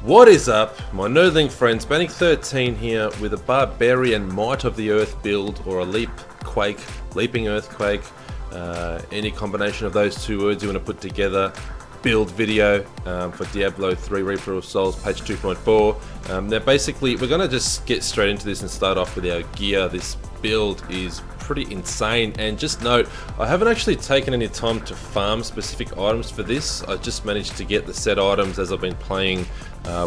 What is up, my nerdling friends? Banning13 here with a Barbarian Might of the Earth build, or a Leapquake, Leaping Earthquake, any combination of those two words you want to put together, build video for Diablo 3 Reaper of Souls patch 2.4. Now basically we're going to just get straight into this and start off with our gear. This build is pretty insane, and just note, I haven't actually taken any time to farm specific items for this. I just managed to get the set items as I've been playing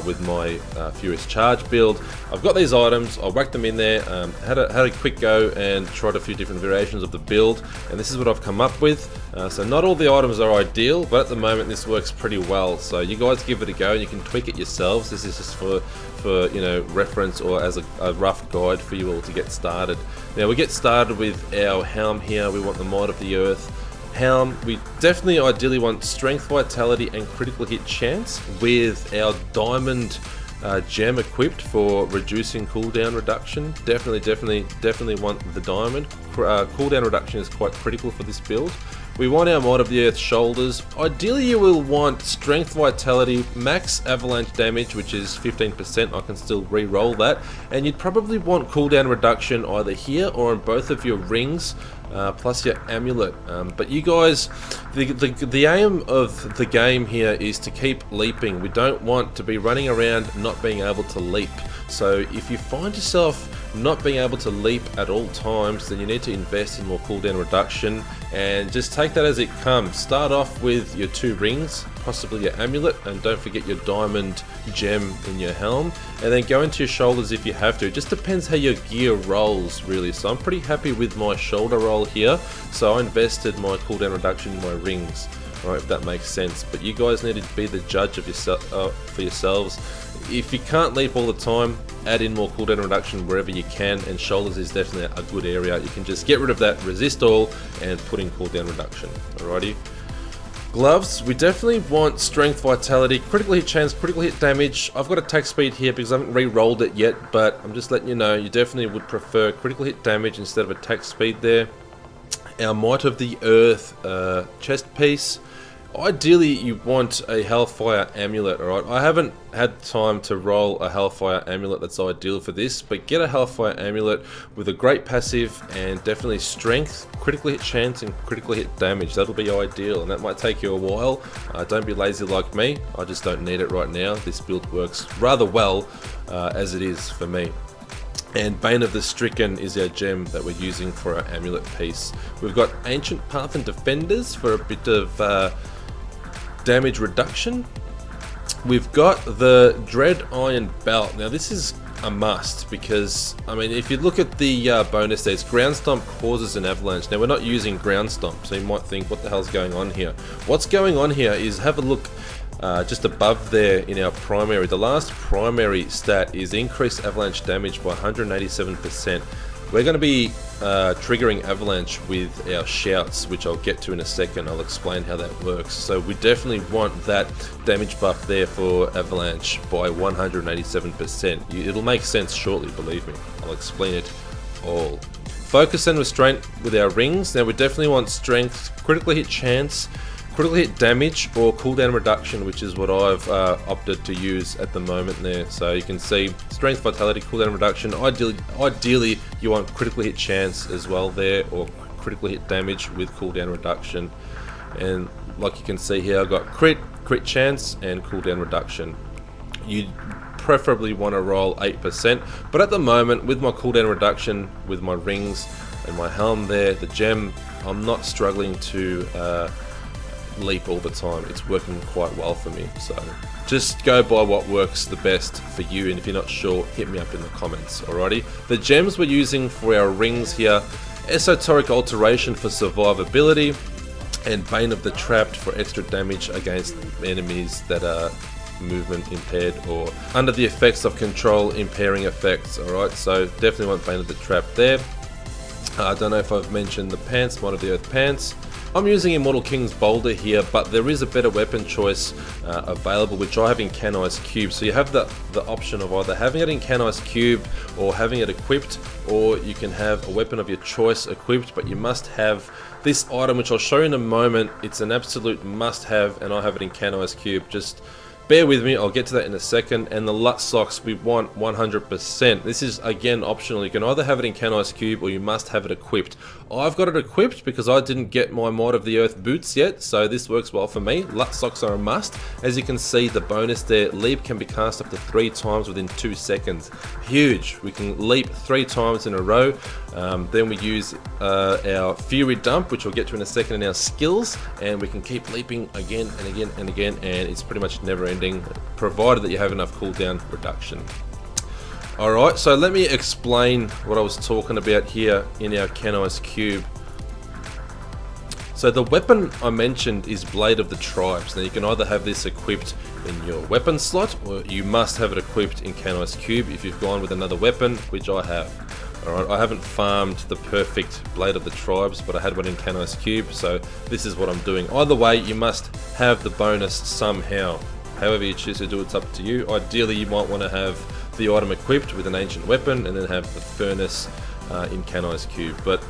with my Furious Charge build. I've got these items, I whacked them in there, had a quick go and tried a few different variations of the build, and this is what I've come up with. So not all the items are ideal, but at the moment this works pretty well. So you guys give it a go and you can tweak it yourselves. This is just for you know, reference, or as a rough guide for you all to get started. Now we get started with our Helm here. We want the Might of the Earth Helm. We definitely ideally want strength, vitality and critical hit chance with our diamond gem equipped for reducing cooldown reduction. Definitely want the diamond. Cooldown reduction is quite critical for this build. We want our Might of the Earth shoulders. Ideally you will want strength, vitality, max avalanche damage, which is 15%. I can still re-roll that, and you'd probably want cooldown reduction either here or on both of your rings, plus your amulet. But you guys, the aim of the game here is to keep leaping. We don't want to be running around not being able to leap. So if you find yourself not being able to leap at all times, then you need to invest in more cooldown reduction, and just take that as it comes. Start off with your 2 rings, possibly your amulet, and don't forget your diamond gem in your helm, and then go into your shoulders if you have to. It just depends how your gear rolls really. So I'm pretty happy with my shoulder roll here, so I invested my cooldown reduction in my rings. Alright, if that makes sense, but you guys need to be the judge of for yourselves. If you can't leap all the time, add in more cooldown reduction wherever you can, and shoulders is definitely a good area. You can just get rid of that resist all and put in cooldown reduction. Alrighty. Gloves, we definitely want strength, vitality, critical hit chance, critical hit damage. I've got attack speed here because I haven't re-rolled it yet, but I'm just letting you know, you definitely would prefer critical hit damage instead of attack speed there. Our Might of the Earth chest piece. Ideally you want a Hellfire amulet, alright? I haven't had time to roll a Hellfire amulet that's ideal for this, but get a Hellfire amulet with a great passive and definitely strength, critical hit chance and critical hit damage. That'll be ideal, and that might take you a while. Don't be lazy like me, I just don't need it right now. This build works rather well as it is for me. And Bane of the Stricken is our gem that we're using for our amulet piece. We've got Ancient Path and Defenders for a bit of damage reduction. We've got the Dread Iron Belt. Now this is a must, because I mean, if you look at the bonus there, it's Ground Stomp causes an avalanche. Now we're not using Ground Stomp, so you might think, what the hell's going on here? What's going on here is, have a look just above there in our primary. The last primary stat is increased avalanche damage by 187%. We're going to be triggering avalanche with our shouts, which I'll get to in a second. I'll explain how that works. So we definitely want that damage buff there for avalanche by 187%. It'll make sense shortly, believe me. I'll explain it all. Focus and restraint with our rings. Now we definitely want strength, critical hit chance, critical hit damage, or cooldown reduction, which is what I've opted to use at the moment there. So you can see strength, vitality, cooldown reduction. Ideally you want critical hit chance as well there, or critical hit damage with cooldown reduction. And like you can see here, I've got crit chance and cooldown reduction. You preferably want to roll 8%, but at the moment with my cooldown reduction, with my rings and my helm there, the gem, I'm not struggling to leap all the time. It's working quite well for me, so just go by what works the best for you, and if you're not sure, hit me up in the comments. Alrighty, the gems we're using for our rings here: Esoteric Alteration for survivability, and Bane of the Trapped for extra damage against enemies that are movement impaired or under the effects of control impairing effects. Alright, so definitely want Bane of the Trapped there. I don't know if I've mentioned the pants, Might of the Earth pants. I'm using Immortal King's Boulder here, but there is a better weapon choice available, which I have in Canise Cube. So you have the option of either having it in Canise Cube or having it equipped, or you can have a weapon of your choice equipped, but you must have this item, which I'll show you in a moment. It's an absolute must have, and I have it in Canise Cube. Just Bear with me, I'll get to that in a second. And the LUT socks we want 100%. This is again optional. You can either have it in Can Ice Cube or you must have it equipped. I've got it equipped because I didn't get my Might of the Earth boots yet, so this works well for me. LUT socks are a must. As you can see, the bonus there, leap can be cast up to 3 times within 2 seconds. Huge. We can leap 3 times in a row. Then we use our Fury Dump, which we'll get to in a second, in our skills, and we can keep leaping again and again and again, and it's pretty much never ending, provided that you have enough cooldown reduction. Alright, so let me explain what I was talking about here in our Can Ice Cube. So the weapon I mentioned is Blade of the Tribes. Now you can either have this equipped in your weapon slot, or you must have it equipped in Can Ice Cube if you've gone with another weapon, which I have. Alright, I haven't farmed the perfect Blade of the Tribes, but I had one in Can Ice Cube, so this is what I'm doing. Either way, you must have the bonus somehow. However you choose to do, it's up to you. Ideally, you might want to have the item equipped with an ancient weapon and then have the furnace in Can Ice Cube. But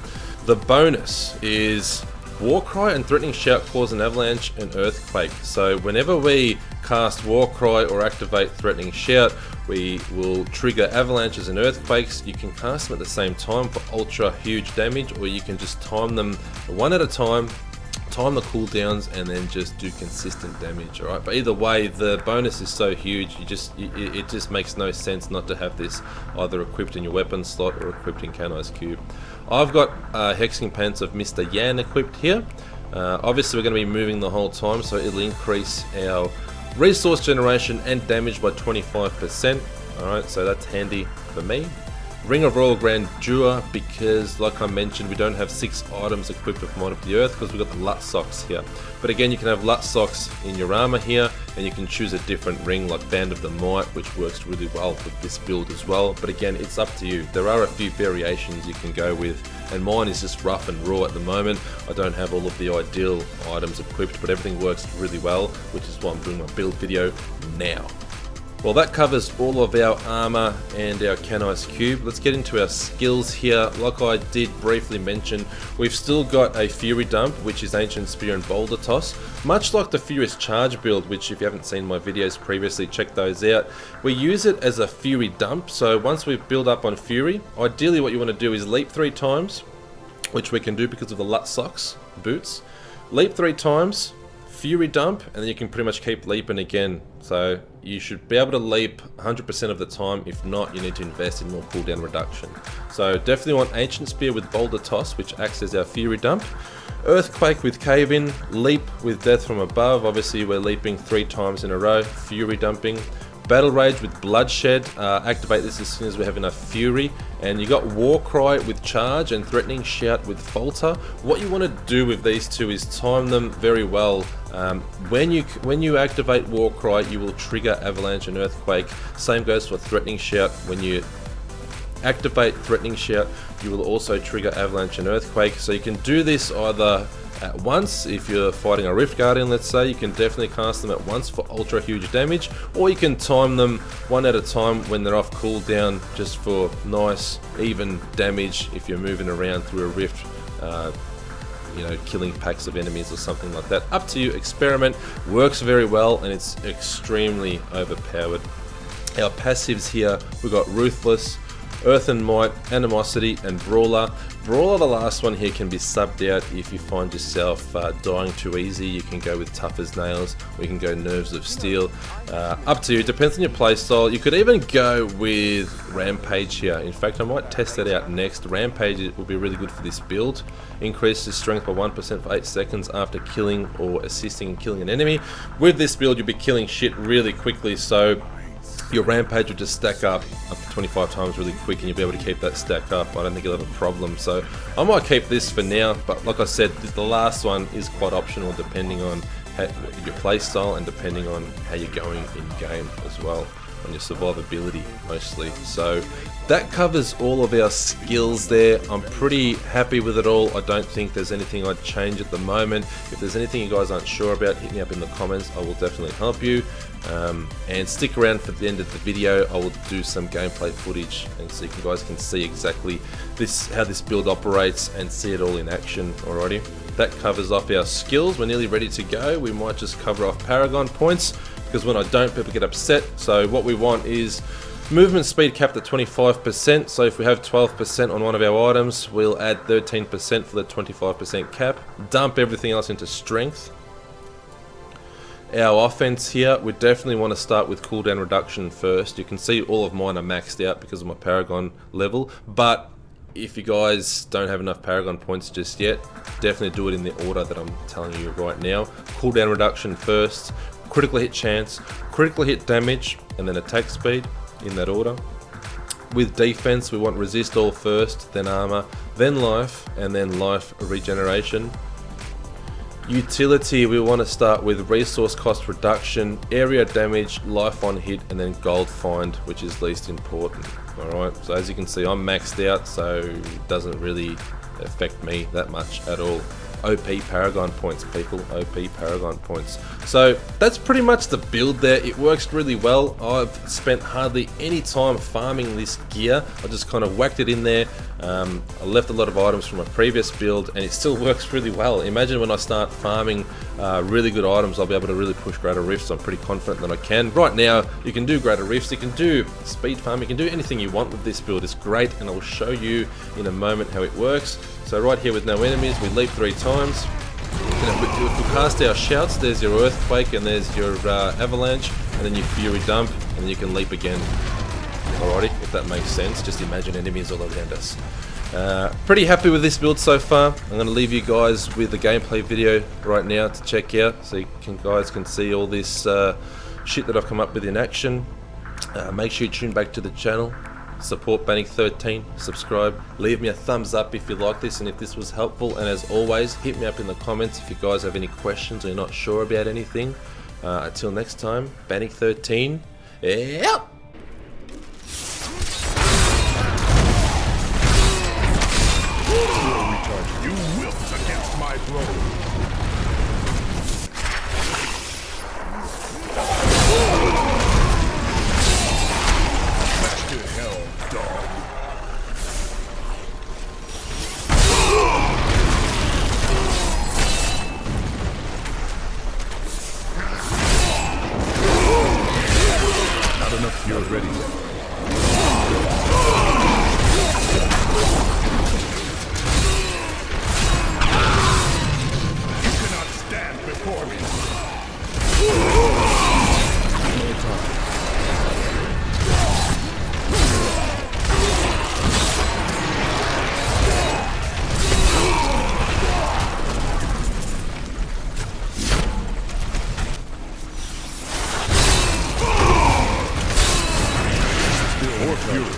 the bonus is Warcry and Threatening Shout cause an avalanche and earthquake. So whenever we cast Warcry or activate Threatening Shout, we will trigger avalanches and earthquakes. You can cast them at the same time for ultra huge damage, or you can just time them one at a time, time the cooldowns, and then just do consistent damage. Alright, but either way, the bonus is so huge, it just makes no sense not to have this either equipped in your weapon slot or equipped in Can Ice Cube. I've got Hexing Pants of Mr. Yan equipped here. Obviously we're going to be moving the whole time, so it'll increase our resource generation and damage by 25%. Alright, so that's handy for me. Ring of Royal Grandeur, because like I mentioned, we don't have 6 items equipped with Might of the Earth because we've got the LUT socks here. But again, you can have LUT socks in your armor here, and you can choose a different ring like Band of the Might, which works really well with this build as well. But again, it's up to you. There are a few variations you can go with, and mine is just rough and raw at the moment. I don't have all of the ideal items equipped, but everything works really well, which is why I'm doing my build video now. Well, that covers all of our armor and our Can Ice Cube. Let's get into our skills here. Like I did briefly mention, we've still got a Fury Dump, which is Ancient Spear and Boulder Toss. Much like the Furious Charge build, which if you haven't seen my videos previously, check those out. We use it as a Fury Dump, so once we've built up on Fury, ideally what you want to do is leap 3 times, which we can do because of the LUT socks, boots. Leap 3 times, Fury Dump, and then you can pretty much keep leaping again. So you should be able to leap 100% of the time. If not, you need to invest in more cooldown reduction. So definitely want Ancient Spear with Boulder Toss, which acts as our Fury Dump. Earthquake with Cave In, Leap with Death from Above. Obviously we're leaping 3 times in a row, Fury Dumping. Battle Rage with Bloodshed, activate this as soon as we have enough Fury. And you got Warcry with Charge and Threatening Shout with Falter. What you want to do with these two is time them very well. When you activate Warcry, you will trigger Avalanche and Earthquake. Same goes for Threatening Shout. When you activate Threatening Shout, you will also trigger Avalanche and Earthquake. So you can do this either at once. If you're fighting a Rift Guardian, let's say, you can definitely cast them at once for ultra huge damage, or you can time them one at a time when they're off cooldown, just for nice even damage if you're moving around through a rift, you know, killing packs of enemies or something like that. Up to you, experiment. Works very well, and it's extremely overpowered. Our passives here, we've got Ruthless, Earth and Might, Animosity, and Brawler. Brawler, the last one here, can be subbed out if you find yourself dying too easy. You can go with Tough as Nails, or you can go Nerves of Steel. Up to you, depends on your playstyle. You could even go with Rampage here. In fact, I might test that out next. Rampage will be really good for this build. Increases strength by 1% for 8 seconds after killing or assisting in killing an enemy. With this build, you'll be killing shit really quickly, so your Rampage will just stack up to 25 times really quick, and you'll be able to keep that stack up. I don't think you'll have a problem, so I might keep this for now, but like I said, the last one is quite optional depending on your playstyle and depending on how you're going in game as well, on your survivability mostly. So that covers all of our skills there. I'm pretty happy with it all. I don't think there's anything I'd change at the moment. If there's anything you guys aren't sure about, hit me up in the comments. I will definitely help you. And stick around for the end of the video. I will do some gameplay footage, and so you guys can see exactly how this build operates and see it all in action. Alrighty, that covers off our skills. We're nearly ready to go. We might just cover off Paragon Points. because when I don't, people get upset. So what we want is movement speed capped at 25%. So if we have 12% on one of our items, we'll add 13% for the 25% cap. Dump everything else into strength. Our offense here, we definitely want to start with cooldown reduction first. You can see all of mine are maxed out because of my Paragon level, but if you guys don't have enough Paragon points just yet, definitely do it in the order that I'm telling you right now. Cooldown reduction first, critical hit chance, critical hit damage, and then attack speed in that order. With defense, we want resist all first, then armor, then life, and then life regeneration. Utility, we want to start with resource cost reduction, area damage, life on hit, and then gold find, which is least important. Alright, so as you can see, I'm maxed out, so it doesn't really affect me that much at all. OP Paragon points, people. OP Paragon points. So that's pretty much the build there. It works really well. I've spent hardly any time farming this gear. I just kind of whacked it in there. I left a lot of items from my previous build, and it still works really well. Imagine when I start farming really good items, I'll be able to really push Greater Rifts. I'm pretty confident that I can. Right now, you can do Greater Rifts, you can do speed farm, you can do anything you want with this build. It's great, and I'll show you in a moment how it works. So right here with no enemies, we leap 3 times. If we cast our shouts, there's your earthquake and there's your avalanche, and then your fury dump, and then you can leap again. Alrighty, if that makes sense. Just imagine enemies all around us. Pretty happy with this build so far. I'm going to leave you guys with a gameplay video right now to check out, so you guys can see all this shit that I've come up with in action. Make sure you tune back to the channel. Support Banning13, subscribe, leave me a thumbs up if you like this and if this was helpful, and as always, hit me up in the comments if you guys have any questions or you're not sure about anything. Until next time, Banning13 out! You wilt against my throne. Helm, dog. Not enough. You're ready. You cannot stand before me. No time. More fury.